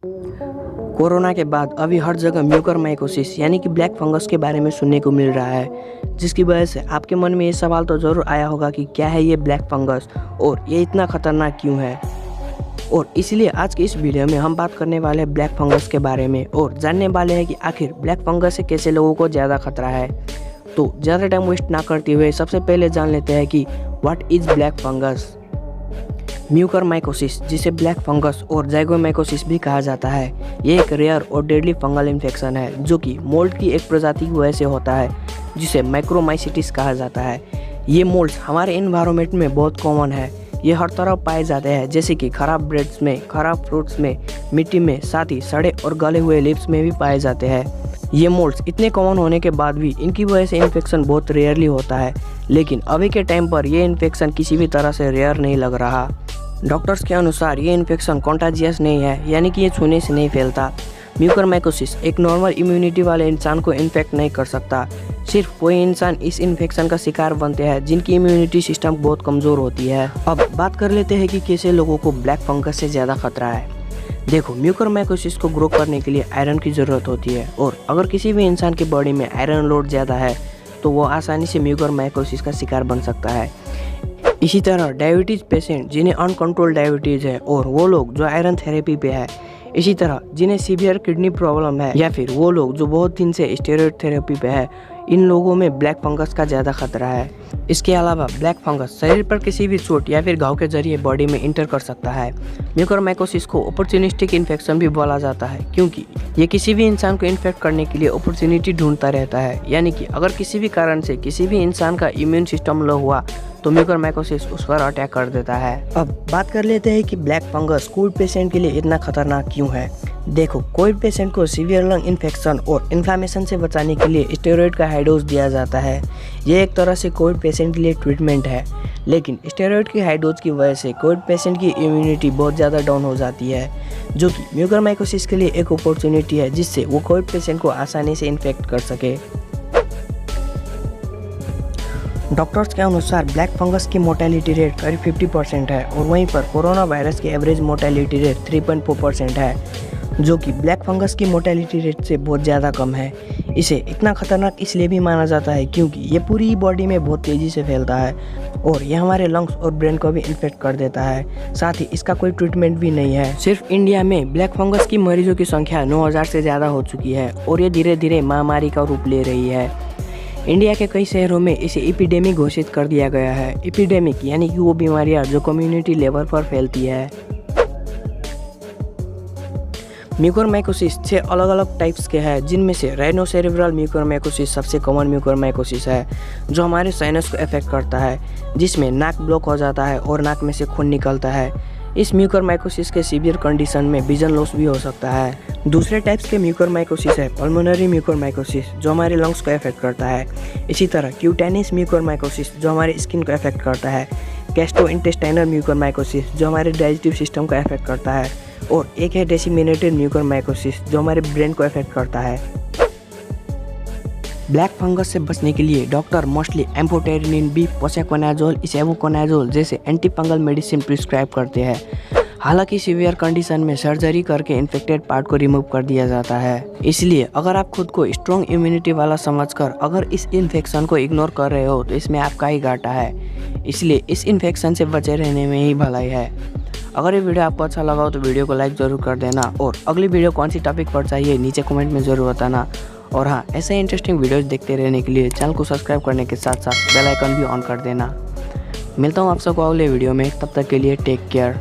Corona के बाद अभी हर जगह म्यूकरमाइकोसिस यानी कि ब्लैक फंगस के बारे में सुनने को मिल रहा है, जिसकी वजह से आपके मन में ये सवाल तो ज़रूर आया होगा कि क्या है ये ब्लैक फंगस और ये इतना खतरनाक क्यों है। और इसलिए आज के इस वीडियो में हम बात करने वाले हैं ब्लैक फंगस के बारे में और जानने वाले हैं कि आखिर ब्लैक फंगस से कैसे लोगों को ज़्यादा खतरा है। तो ज़्यादा टाइम वेस्ट ना करते हुए सबसे पहले जान लेते हैं कि what is black fungus. Mucormycosis, जिसे ब्लैक फंगस और जाइगोमाइकोसिस भी कहा जाता है, ये एक रेयर और डेडली फंगल इन्फेक्शन है जो कि मोल्ड की एक प्रजाति की वजह से होता है, जिसे माइक्रोमाइसिटिस कहा जाता है। ये मोल्ड्स हमारे एनवायरनमेंट में बहुत कॉमन है। ये हर तरफ पाए जाते हैं, जैसे कि खराब ब्रेड्स में, खराब फ्रूट्स में, मिट्टी में, साथ ही सड़े और गले हुए लिप्स में भी पाए जाते हैं। ये मोल्ड्स इतने कॉमन होने के बाद भी इनकी वजह से इन्फेक्शन बहुत रेयरली होता है, लेकिन अभी के टाइम पर यह इन्फेक्शन किसी भी तरह से रेयर नहीं लग रहा। डॉक्टर्स के अनुसार ये इन्फेक्शन कॉन्टाजियस नहीं है, यानी कि ये छूने से नहीं फैलता। म्यूकरमाइकोसिस एक नॉर्मल इम्यूनिटी वाले इंसान को इन्फेक्ट नहीं कर सकता। सिर्फ वही इंसान इस इन्फेक्शन का शिकार बनते हैं जिनकी इम्यूनिटी सिस्टम बहुत कमज़ोर होती है। अब बात कर लेते हैं कि कैसे लोगों को ब्लैक फंगस से ज़्यादा खतरा है। देखो, म्यूकरमाइकोसिस को ग्रो करने के लिए आयरन की ज़रूरत होती है, और अगर किसी भी इंसान की बॉडी में आयरन लोड ज़्यादा है तो वो आसानी से म्यूकरमाइकोसिस का शिकार बन सकता है। इसी तरह डायबिटीज़ पेशेंट जिन्हें अनकंट्रोल डायबिटीज़ है, और वो लोग जो आयरन थेरेपी पे है, इसी तरह जिन्हें सीवियर किडनी प्रॉब्लम है, या फिर वो लोग जो बहुत दिन से स्टेरॉइड थेरेपी पे है, इन लोगों में ब्लैक फंगस का ज़्यादा खतरा है। इसके अलावा ब्लैक फंगस शरीर पर किसी भी चोट या फिर घाव के जरिए बॉडी में इंटर कर सकता है। म्यूकरमाइकोसिस को अपॉर्चुनिस्टिक इन्फेक्शन भी बोला जाता है, क्योंकि ये किसी भी इंसान को इन्फेक्ट करने के लिए अपॉर्चुनिटी ढूंढता रहता है। यानी कि अगर किसी भी कारण से किसी भी इंसान का इम्यून सिस्टम लो हुआ तो म्यूकरमाइकोसिस उस पर अटैक कर देता है। अब बात कर लेते हैं कि ब्लैक फंगस कोविड पेशेंट के लिए इतना खतरनाक क्यों है। देखो, कोविड पेशेंट को सीवियर लंग इन्फेक्शन और इन्फ्लेमेशन से बचाने के लिए स्टेरॉइड का हाई डोज दिया जाता है। ये एक तरह से कोविड पेशेंट के लिए ट्रीटमेंट है, लेकिन स्टेरॉइड की हाई डोज की वजह से कोविड पेशेंट की इम्यूनिटी बहुत ज़्यादा डाउन हो जाती है, जो कि म्यूकरमाइकोसिस के लिए एक अपॉर्चुनिटी है जिससे वो कोविड पेशेंट को आसानी से इन्फेक्ट कर सके। डॉक्टर्स के अनुसार ब्लैक फंगस की मोर्टेलिटी रेट करीब 50% है, और वहीं पर कोरोना वायरस की एवरेज मोर्टेलिटी रेट 3.4% है, जो कि ब्लैक फंगस की मोर्टेलिटी रेट से बहुत ज़्यादा कम है। इसे इतना खतरनाक इसलिए भी माना जाता है क्योंकि ये पूरी बॉडी में बहुत तेज़ी से फैलता है, और ये हमारे लंग्स और ब्रेन को भी इन्फेक्ट कर देता है। साथ ही इसका कोई ट्रीटमेंट भी नहीं है। सिर्फ इंडिया में ब्लैक फंगस की मरीजों की संख्या 9000 से ज़्यादा हो चुकी है, और ये धीरे धीरे महामारी का रूप ले रही है। इंडिया के कई शहरों में इसे एपिडेमिक घोषित कर दिया गया है। एपिडेमिक यानी कि वो बीमारियां जो कम्युनिटी लेवल पर फैलती है। म्यूकरमाइकोसिस 6 अलग अलग टाइप्स के हैं, जिनमें से राइनोसेरेब्रल म्यूकरमाइकोसिस सबसे कॉमन म्यूकरमाइकोसिस है, जो हमारे साइनस को अफेक्ट करता है, जिसमें नाक ब्लॉक हो जाता है और नाक में से खून निकलता है। इस म्यूकरमाइकोसिस के सीवियर कंडीशन में विजन लॉस भी हो सकता है। दूसरे टाइप्स के म्यूकरमाइकोसिस है पल्मोनरी म्यूकरमाइकोसिस, जो हमारे लंग्स को अफेक्ट करता है। इसी तरह क्यूटेनियस म्यूकरमाइकोसिस, जो हमारे स्किन को अफेक्ट करता है। गैस्ट्रोइंटेस्टाइनल म्यूकरमाइकोसिस, जो हमारे डाइजेस्टिव सिस्टम को अफेक्ट करता है। और एक है डिसेमिनेटेड म्यूकरमाइकोसिस, जो हमारे ब्रेन को अफेक्ट करता है। ब्लैक फंगस से बचने के लिए डॉक्टर मोस्टली एम्फोटेरिनिन बी, पोसाकोनाजोल, इसेवोकोनाजोल जैसे एंटी फंगल मेडिसिन प्रिस्क्राइब करते हैं। हालांकि सीवियर कंडीशन में सर्जरी करके इन्फेक्टेड पार्ट को रिमूव कर दिया जाता है। इसलिए अगर आप खुद को स्ट्रॉन्ग इम्यूनिटी वाला समझकर अगर इस इन्फेक्शन को इग्नोर कर रहे हो तो इसमें आपका ही घाटा है। इसलिए इस इन्फेक्शन से बचे रहने में ही भलाई है। अगर ये वीडियो आपको अच्छा लगा हो तो वीडियो को लाइक ज़रूर कर देना, और अगली वीडियो कौन सी टॉपिक पर चाहिए नीचे कमेंट में ज़रूर बताना। और हाँ, ऐसे इंटरेस्टिंग वीडियोस देखते रहने के लिए चैनल को सब्सक्राइब करने के साथ साथ बेल आइकन भी ऑन कर देना। मिलता हूँ आप सबको अगले वीडियो में, तब तक के लिए टेक केयर।